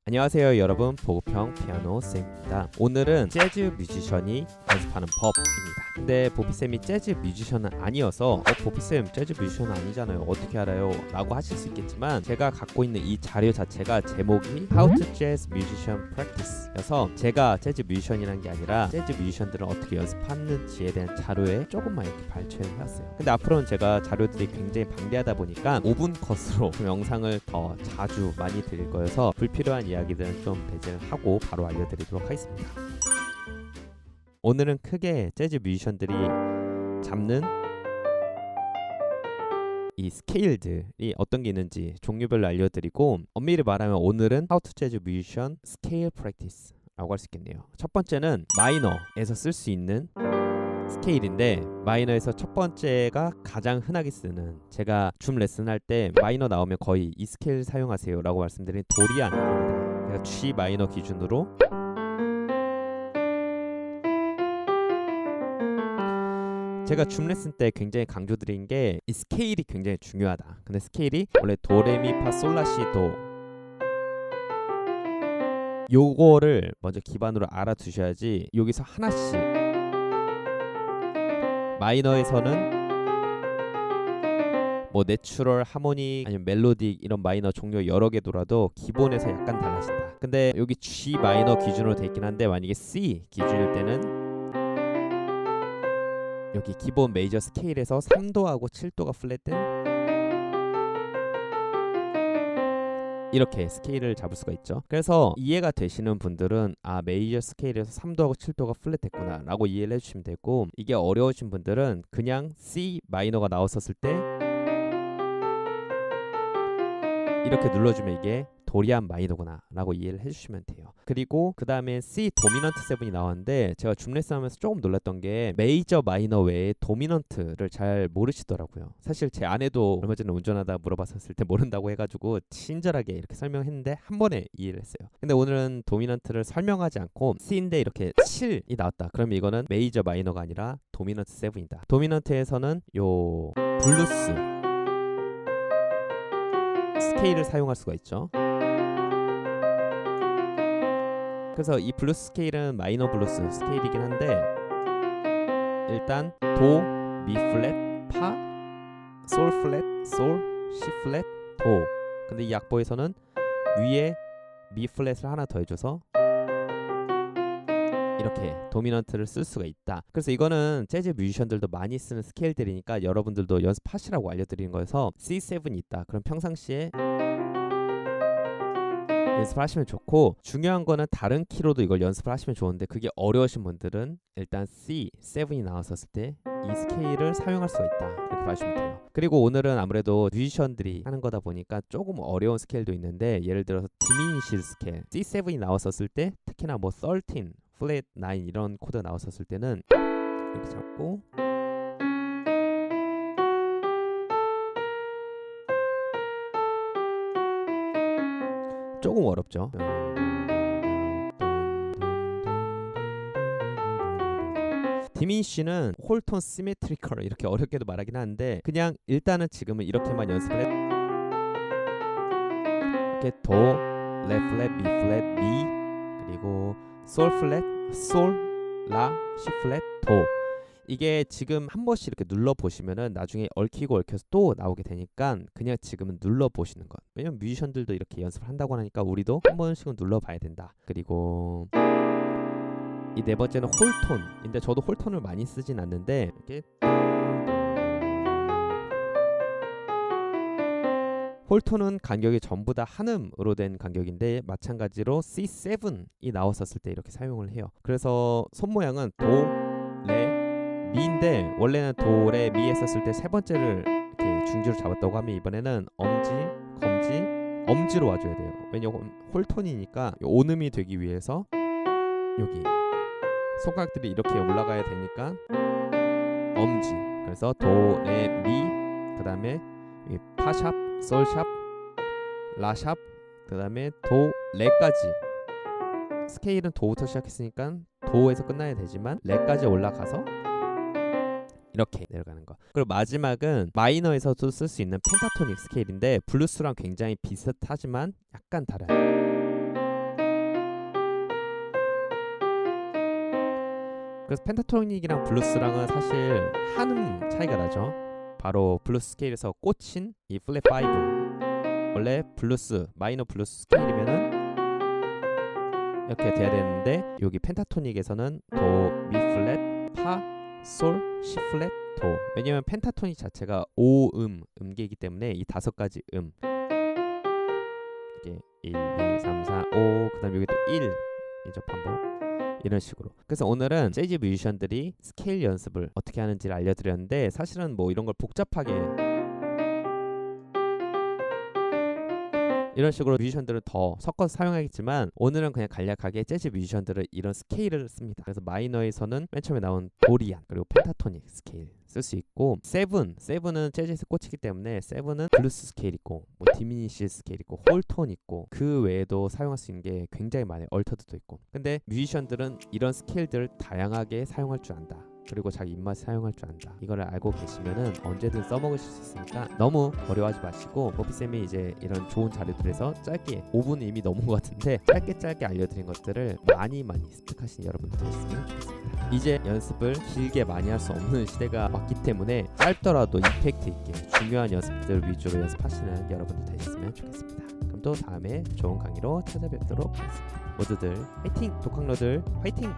안녕하세요 여러분, 보급형 피아노 쌤입니다. 오늘은 재즈 뮤지션이 연습하는 법입니다. 근데 보피쌤이 재즈 뮤지션은 아니어서 보피쌤 재즈 뮤지션은 아니잖아요, 어떻게 알아요? 라고 하실 수 있겠지만, 제가 갖고 있는 이 자료 자체가 제목이 How to Jazz Musician Practice 여서 제가 재즈 뮤지션이라는 게 아니라 재즈 뮤지션들은 어떻게 연습하는지에 대한 자료에 조금만 이렇게 발췌를 해왔어요. 근데 앞으로는 제가 자료들이 굉장히 방대하다 보니까 5분 컷으로 영상을 더 자주 많이 드릴 거여서 불필요한 이야기들은 좀 배제를 하고 바로 알려드리도록 하겠습니다. 오늘은 크게 재즈 뮤지션들이 잡는 이 스케일들이 어떤 게 있는지 종류별로 알려드리고, 엄밀히 말하면 오늘은 How to Jazz Musician Scale Practice 라고 할 수 있겠네요. 첫 번째는 마이너에서 쓸 수 있는 스케일인데, 마이너에서 첫 번째가 가장 흔하게 쓰는, 제가 줌 레슨 할 때 마이너 나오면 거의 이 스케일 사용하세요 라고 말씀드린 도리안입니다. 제가 G 마이너 기준으로 제가 줌 레슨 때 굉장히 강조드린 게 이 스케일이 굉장히 중요하다. 근데 스케일이 원래 도레미파솔라시도, 요거를 먼저 기반으로 알아두셔야지 여기서 하나씩, 마이너에서는 뭐 내추럴, 하모닉, 아니면 멜로딕 이런 마이너 종류 여러 개 돌아도 기본에서 약간 달라진다. 근데 여기 G 마이너 기준으로 돼 있긴 한데, 만약에 C 기준일 때는 여기 기본 메이저 스케일에서 3도하고 7도가 플랫된 이렇게 스케일을 잡을 수가 있죠. 그래서 이해가 되시는 분들은 메이저 스케일에서 3도하고 7도가 플랫했구나 라고 이해를 해주시면 되고, 이게 어려우신 분들은 그냥 C 마이너가 나왔었을 때 이렇게 눌러주면 이게 도리안 마이너구나 라고 이해를 해주시면 돼요. 그리고 그 다음에 C 도미넌트 7이 나왔는데, 제가 줌 레슨 하면서 조금 놀랐던 게 메이저 마이너 외에 도미넌트를 잘 모르시더라고요. 사실 제 아내도 얼마 전에 운전하다 물어봤었을 때 모른다고 해가지고 친절하게 이렇게 설명했는데 한 번에 이해를 했어요. 근데 오늘은 도미넌트를 설명하지 않고 C인데 이렇게 7이 나왔다, 그러면 이거는 메이저 마이너가 아니라 도미넌트 7이다. 도미넌트에서는 요 블루스 스케일을 사용할 수가 있죠. 그래서 이 블루스 스케일은 마이너 블루스 스케일이긴 한데, 일단 도, 미 플랫, 파, 솔 플랫, 솔, 시 플랫, 도. 근데 이 악보에서는 위에 미 플랫을 하나 더 해줘서 이렇게 도미넌트를 쓸 수가 있다. 그래서 이거는 재즈 뮤지션들도 많이 쓰는 스케일들이니까 여러분들도 연습하시라고 알려드리는 거여서 C7이 있다, 그럼 평상시에 연습을 하시면 좋고, 중요한 거는 다른 키로도 이걸 연습을 하시면 좋은데, 그게 어려우신 분들은 일단 C7이 나왔었을 때 이 스케일을 사용할 수가 있다, 이렇게 봐주시면 돼요. 그리고 오늘은 아무래도 뮤지션들이 하는 거다 보니까 조금 어려운 스케일도 있는데, 예를 들어서 디미니시 스케일 C7이 나왔었을 때, 특히나 뭐 13, 플랫 9 이런 코드 나왔었을 때는 이렇게 잡고 조금 어렵죠. 디미니쉬는 홀톤 시메트리컬 이렇게 어렵게도 말하긴 하는데, 그냥 일단은 지금은 이렇게만 연습을 해. 이렇게 도, 레 플랫, 미 플랫, 미, 그리고 솔 플랫, 솔, 라, 시 플랫, 도. 이게 지금 한 번씩 이렇게 눌러보시면은 나중에 얽히고 얽혀서 또 나오게 되니까 그냥 지금은 눌러보시는 것. 왜냐면 뮤지션들도 이렇게 연습을 한다고 하니까 우리도 한 번씩은 눌러봐야 된다. 그리고 이 네 번째는 홀톤인데, 저도 홀톤을 많이 쓰진 않는데, 이렇게 홀톤은 간격이 전부 다 한음으로 된 간격인데, 마찬가지로 C7이 나왔었을 때 이렇게 사용을 해요. 그래서 손 모양은 도, 레, 미인데, 원래는 도, 레, 미 했었을 때 세 번째를 이렇게 중지로 잡았다고 하면, 이번에는 엄지, 검지, 엄지로 와줘야 돼요. 왜냐면 홀톤이니까 온음이 되기 위해서 여기 손가락들이 이렇게 올라가야 되니까 엄지, 그래서 도, 레, 미, 그 다음에 파샵, 솔샵, 라샵, 그 다음에 도, 레까지. 스케일은 도부터 시작했으니까 도에서 끝나야 되지만 레까지 올라가서 이렇게 내려가는 거. 그리고 마지막은 마이너에서도 쓸 수 있는 펜타토닉 스케일인데, 블루스랑 굉장히 비슷하지만 약간 달라요. 그래서 펜타토닉이랑 블루스랑은 사실 한음 차이가 나죠. 바로 블루스 스케일에서 꽂힌 이 플랫 5. 원래 블루스 마이너 블루스 스케일이면은 이렇게 돼야 되는데 여기 펜타토닉에서는 도, 미 플랫, 파, 솔, 시 플랫, 도. 왜냐면 펜타토닉 자체가 5음 음계이기 때문에 이 5가지 이게 1, 2, 3, 4, 5 그다음 여기 또 1이죠. 반복. 이런 식으로. 그래서 오늘은 재즈 뮤지션들이 스케일 연습을 어떻게 하는지를 알려드렸는데 사실은 뭐 이런 걸 복잡하게 이런 식으로 뮤지션들을 더 섞어서 사용하겠지만 오늘은 그냥 간략하게 재즈 뮤지션들은 이런 스케일을 씁니다. 그래서 마이너에서는 맨 처음에 나온 도리안 그리고 펜타토닉 스케일 쓸 수 있고 세븐은 재즈에서 꽂히기 때문에 세븐은 블루스 스케일 있고 뭐 디미니시 스케일 있고 홀톤 있고 그 외에도 사용할 수 있는 게 굉장히 많아요. 얼터드도 있고. 근데 뮤지션들은 이런 스케일들을 다양하게 사용할 줄 안다. 그리고 자기 입맛에 사용할 줄 안다. 이거를 알고 계시면은 언제든 써먹으실 수 있으니까 너무 어려워하지 마시고 버피쌤이 이제 이런 좋은 자료들에서 짧게 5분 이미 넘은 것 같은데 짧게 알려드린 것들을 많이 습득하신 여러분들 되셨으면 좋겠습니다. 이제 연습을 길게 많이 할 수 없는 시대가 왔기 때문에 짧더라도 임팩트 있게 중요한 연습들 위주로 연습하시는 여러분들 되셨으면 좋겠습니다. 그럼 또 다음에 좋은 강의로 찾아뵙도록 하겠습니다. 모두들 화이팅! 독학러들 화이팅!